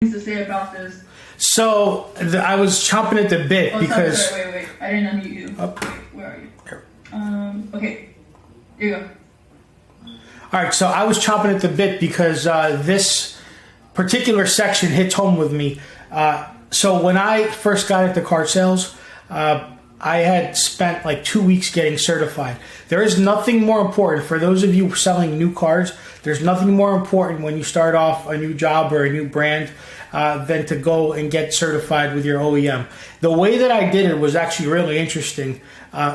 To say about this. So I was chomping at the bit because. Sorry, wait. I didn't unmute you. Oh. Wait, where are you? Okay. Here you go. All right, so I was chomping at the bit because this particular section hits home with me. So when I first got into car sales, I had spent like 2 weeks getting certified. There is nothing more important for those of you selling new cars. There's nothing more important when you start off a new job or a new brand than to go and get certified with your OEM. The way that I did it was actually really interesting.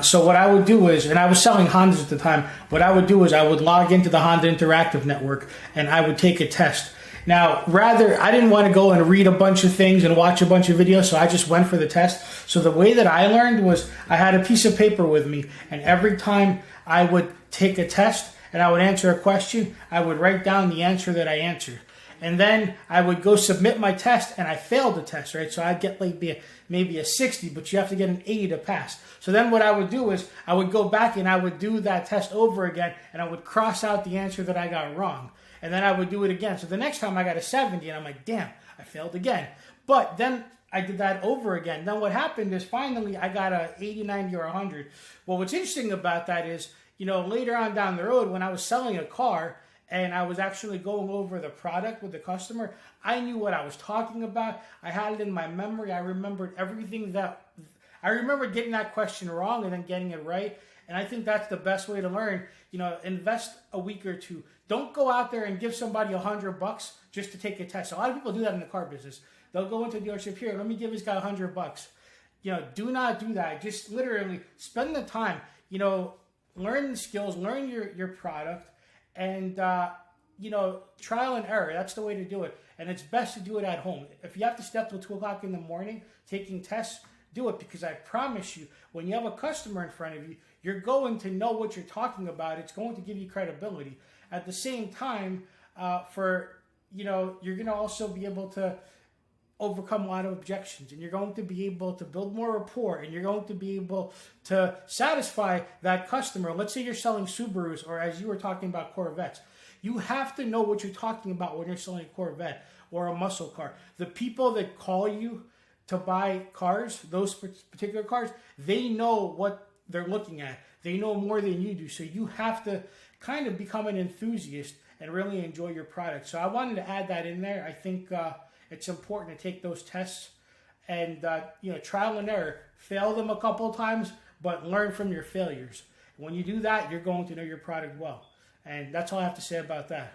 So what I would do is, and I was selling Hondas at the time, what I would do is I would log into the Honda Interactive Network and I would take a test. Now, I didn't want to go and read a bunch of things and watch a bunch of videos, so I just went for the test. So the way that I learned was I had a piece of paper with me, and every time I would take a test and I would answer a question, I would write down the answer that I answered. And then I would go submit my test, and I failed the test, right? So I'd get like maybe a 60, but you have to get an 80 to pass. So then what I would do is I would go back and I would do that test over again, and I would cross out the answer that I got wrong. And then I would do it again. So the next time I got a 70, and I'm like, damn, I failed again. But then I did that over again. Then what happened is finally I got a 80, 90, or 100. Well, what's interesting about that is, later on down the road when I was selling a car and I was actually going over the product with the customer, I knew what I was talking about. I had it in my memory. I remembered everything I remember getting that question wrong and then getting it right. And I think that's the best way to learn. Invest a week or two. Don't go out there and give somebody $100 just to take a test. A lot of people do that in the car business. They'll go into a dealership, here, let me give this guy $100. Do not do that. Just literally spend the time, learn the skills, learn your product, and, trial and error. That's the way to do it. And it's best to do it at home. If you have to step till 2 o'clock in the morning taking tests, do it, because I promise you, when you have a customer in front of you, you're going to know what you're talking about. It's going to give you credibility. At the same time, you're going to also be able to overcome a lot of objections, and you're going to be able to build more rapport, and you're going to be able to satisfy that customer. Let's say you're selling Subarus, or as you were talking about, Corvettes. You have to know what you're talking about when you're selling a Corvette or a muscle car. The people that call you to buy cars, those particular cars, they know what they're looking at. They know more than you do. So you have to kind of become an enthusiast and really enjoy your product. So I wanted to add that in there. I think it's important to take those tests and, trial and error. Fail them a couple of times, but learn from your failures. When you do that, you're going to know your product well. And that's all I have to say about that.